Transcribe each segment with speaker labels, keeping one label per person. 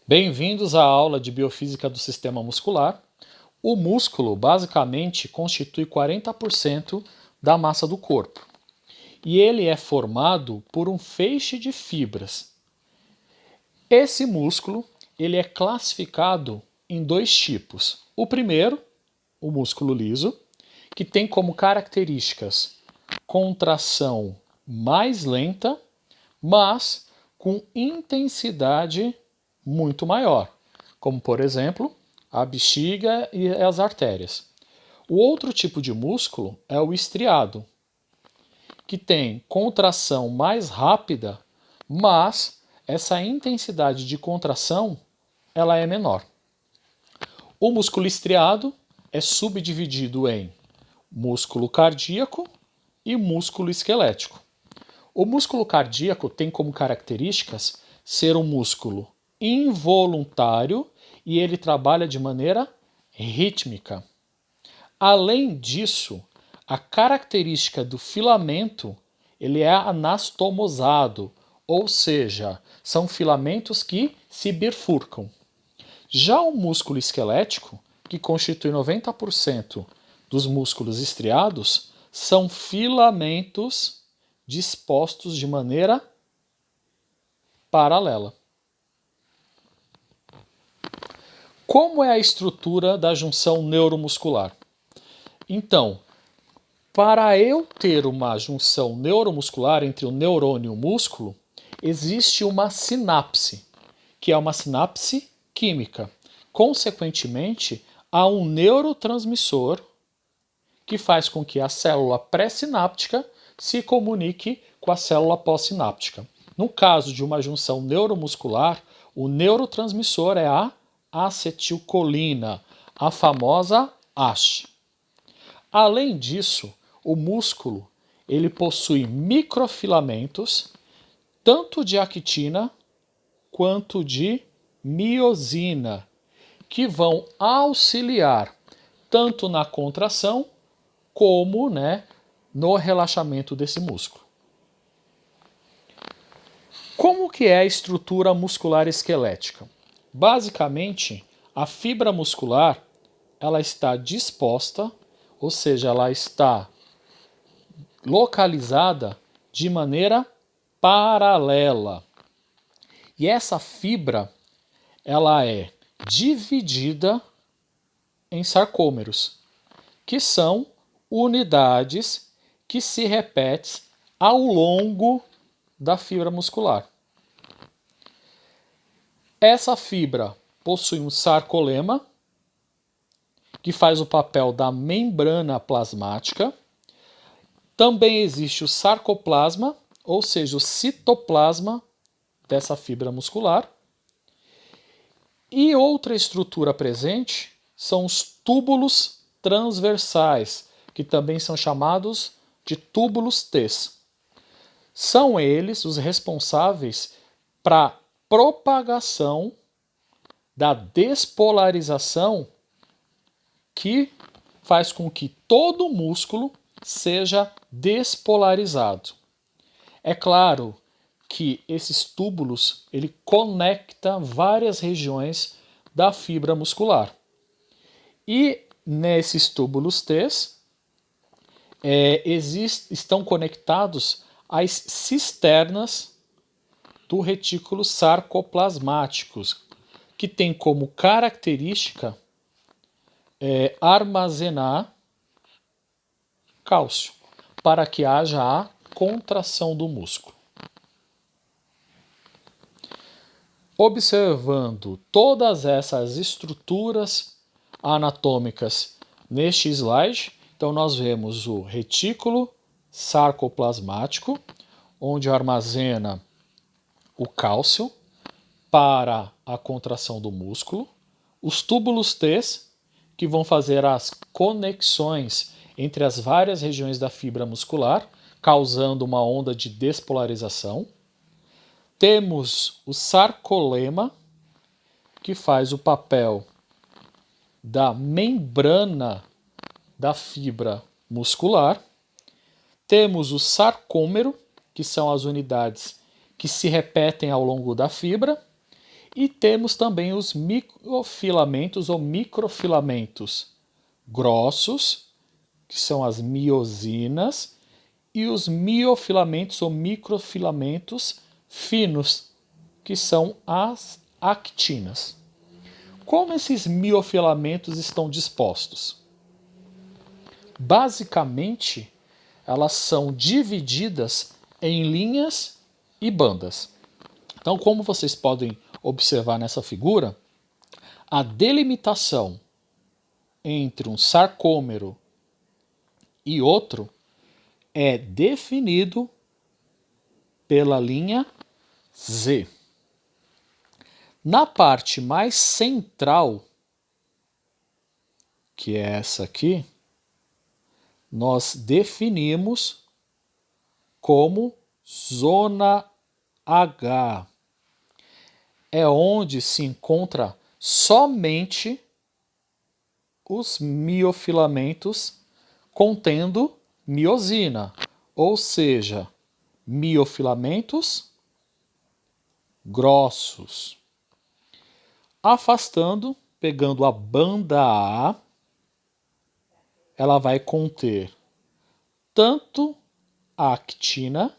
Speaker 1: Bem-vindos à aula de Biofísica do Sistema Muscular. O músculo basicamente constitui 40% da massa do corpo e ele é formado por um feixe de fibras. Esse músculo ele é classificado em dois tipos. O primeiro, o músculo liso, que tem como características contração mais lenta, mas com intensidade muito maior, como por exemplo a bexiga e as artérias. O outro tipo de músculo é o estriado, que tem contração mais rápida, mas essa intensidade de contração ela é menor. O músculo estriado é subdividido em músculo cardíaco e músculo esquelético. O músculo cardíaco tem como características ser um músculo involuntário e ele trabalha de maneira rítmica. Além disso, a característica do filamento ele é anastomosado, ou seja, são filamentos que se bifurcam. Já o músculo esquelético, que constitui 90% dos músculos estriados, são filamentos dispostos de maneira paralela. Como é a estrutura da junção neuromuscular? Então, para eu ter uma junção neuromuscular entre o neurônio e o músculo, existe uma sinapse, que é uma sinapse química. Consequentemente, há um neurotransmissor que faz com que a célula pré-sináptica se comunique com a célula pós-sináptica. No caso de uma junção neuromuscular, o neurotransmissor é a acetilcolina, a famosa ACE. Além disso, o músculo ele possui microfilamentos, tanto de actina quanto de miosina, que vão auxiliar tanto na contração como no relaxamento desse músculo. Como que é a estrutura muscular esquelética? Basicamente, a fibra muscular ela está disposta, ou seja, ela está localizada de maneira paralela. E essa fibra ela é dividida em sarcômeros, que são unidades que se repetem ao longo da fibra muscular. Essa fibra possui um sarcolema, que faz o papel da membrana plasmática. Também existe o sarcoplasma, ou seja, o citoplasma dessa fibra muscular. E outra estrutura presente são os túbulos transversais, que também são chamados de túbulos T. São eles os responsáveis para a propagação da despolarização que faz com que todo o músculo seja despolarizado. É claro que esses túbulos ele conecta várias regiões da fibra muscular. E nesses túbulos T estão conectados as cisternas do retículo sarcoplasmático, que tem como característica armazenar cálcio, para que haja a contração do músculo. Observando todas essas estruturas anatômicas neste slide, então nós vemos o retículo sarcoplasmático, onde armazena o cálcio para a contração do músculo, os túbulos T, que vão fazer as conexões entre as várias regiões da fibra muscular, causando uma onda de despolarização. Temos o sarcolema, que faz o papel da membrana da fibra muscular. Temos o sarcômero, que são as unidades que se repetem ao longo da fibra. E temos também os microfilamentos ou microfilamentos grossos, que são as miosinas, e os miofilamentos ou microfilamentos finos, que são as actinas. Como esses miofilamentos estão dispostos? Basicamente, elas são divididas em linhas e bandas. Então, como vocês podem observar nessa figura, a delimitação entre um sarcômero e outro é definido pela linha Z. Na parte mais central, que é essa aqui, nós definimos como zona H. É onde se encontra somente os miofilamentos contendo miosina, ou seja, miofilamentos grossos. Afastando, pegando a banda A, ela vai conter tanto a actina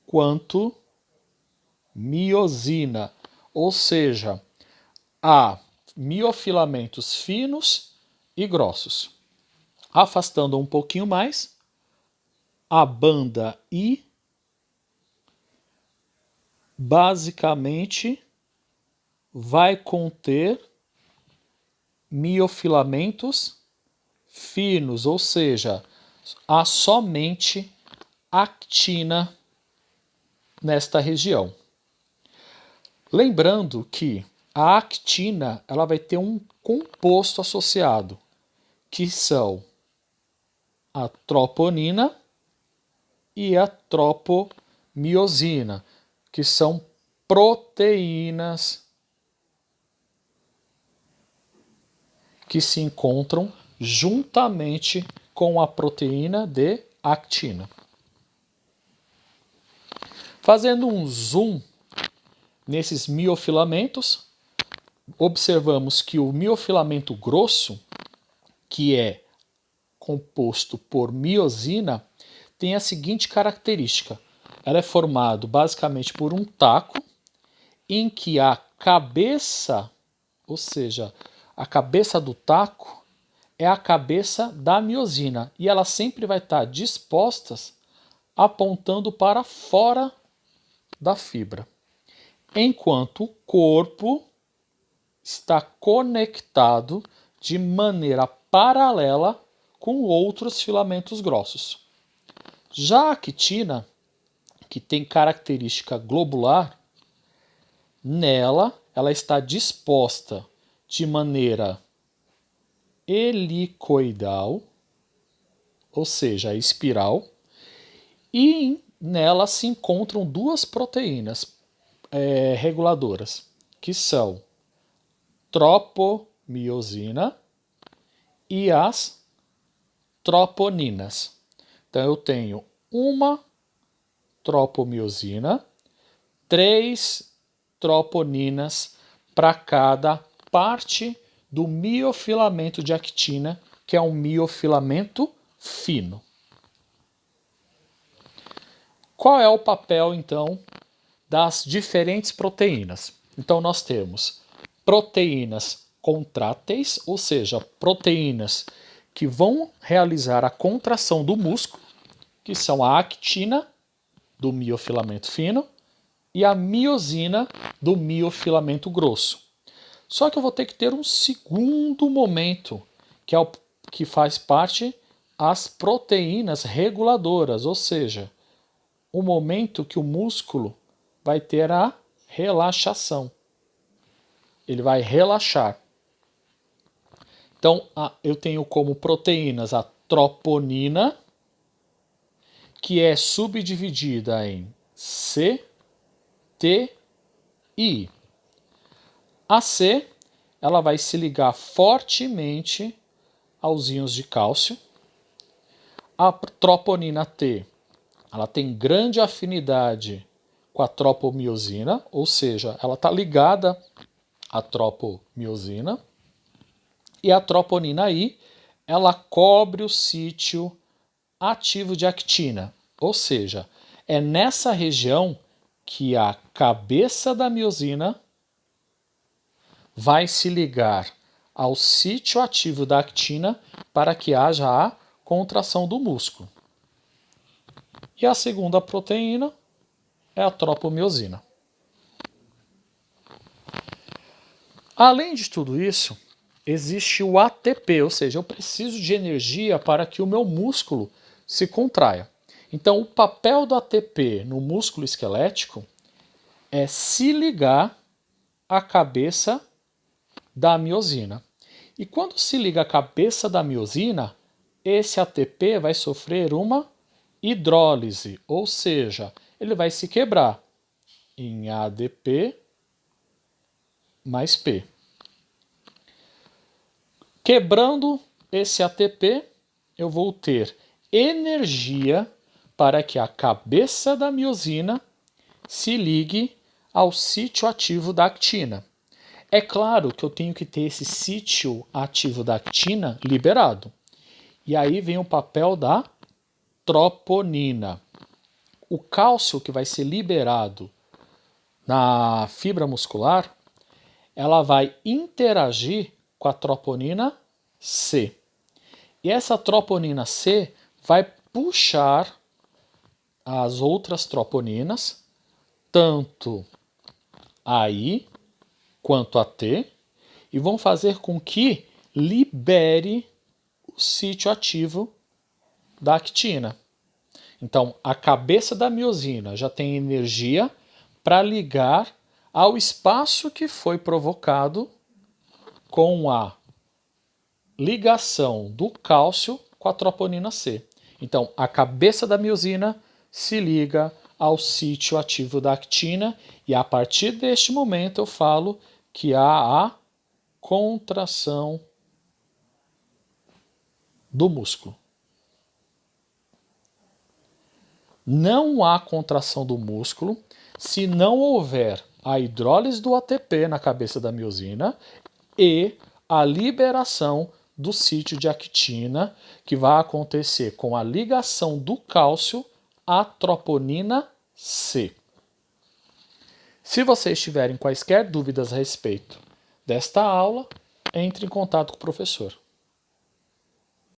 Speaker 1: quanto miosina, ou seja, há miofilamentos finos e grossos. Afastando um pouquinho mais, a banda I basicamente vai conter miofilamentos finos, ou seja, há somente actina nesta região. Lembrando que a actina ela vai ter um composto associado, que são a troponina e a tropomiosina, que são proteínas que se encontram juntamente com a proteína de actina. Fazendo um zoom nesses miofilamentos, observamos que o miofilamento grosso, que é composto por miosina, tem a seguinte característica. Ela é formado basicamente por um taco em que a cabeça, ou seja, a cabeça do taco é a cabeça da miosina e ela sempre vai estar disposta apontando para fora da fibra, enquanto o corpo está conectado de maneira paralela com outros filamentos grossos. Já a actina, que tem característica globular, nela ela está disposta de maneira helicoidal, ou seja, espiral, e nela se encontram duas proteínas reguladoras, que são tropomiosina e as troponinas. Então eu tenho uma tropomiosina, 3 troponinas para cada parte do miofilamento de actina, que é um miofilamento fino. Qual é o papel, então, das diferentes proteínas? Então nós temos proteínas contráteis, ou seja, proteínas que vão realizar a contração do músculo, que são a actina do miofilamento fino e a miosina do miofilamento grosso. Só que eu vou ter que ter um segundo momento, que é o que faz parte as proteínas reguladoras, ou seja, o momento que o músculo vai ter a relaxação. Ele vai relaxar. Então, eu tenho como proteínas a troponina, que é subdividida em C, T e I. A C, ela vai se ligar fortemente aos íons de cálcio. A troponina T, ela tem grande afinidade com a tropomiosina, ou seja, ela está ligada à tropomiosina, e a troponina I, ela cobre o sítio ativo de actina, ou seja, é nessa região que a cabeça da miosina vai se ligar ao sítio ativo da actina para que haja a contração do músculo. E a segunda proteína é a tropomiosina. Além de tudo isso, existe o ATP, ou seja, eu preciso de energia para que o meu músculo se contraia. Então, o papel do ATP no músculo esquelético é se ligar à cabeça da miosina. E quando se liga à cabeça da miosina, esse ATP vai sofrer uma hidrólise, ou seja, ele vai se quebrar em ADP mais P. Quebrando esse ATP, eu vou ter energia para que a cabeça da miosina se ligue ao sítio ativo da actina. É claro que eu tenho que ter esse sítio ativo da actina liberado. E aí vem o papel da troponina. O cálcio que vai ser liberado na fibra muscular, ela vai interagir com a troponina C. E essa troponina C vai puxar as outras troponinas, tanto a I quanto a T, e vão fazer com que libere o sítio ativo da actina. Então, a cabeça da miosina já tem energia para ligar ao espaço que foi provocado com a ligação do cálcio com a troponina C. Então, a cabeça da miosina se liga ao sítio ativo da actina e a partir deste momento eu falo que há a contração do músculo. Não há contração do músculo se não houver a hidrólise do ATP na cabeça da miosina e a liberação do sítio de actina, que vai acontecer com a ligação do cálcio à troponina C. Se vocês tiverem quaisquer dúvidas a respeito desta aula, entre em contato com o professor.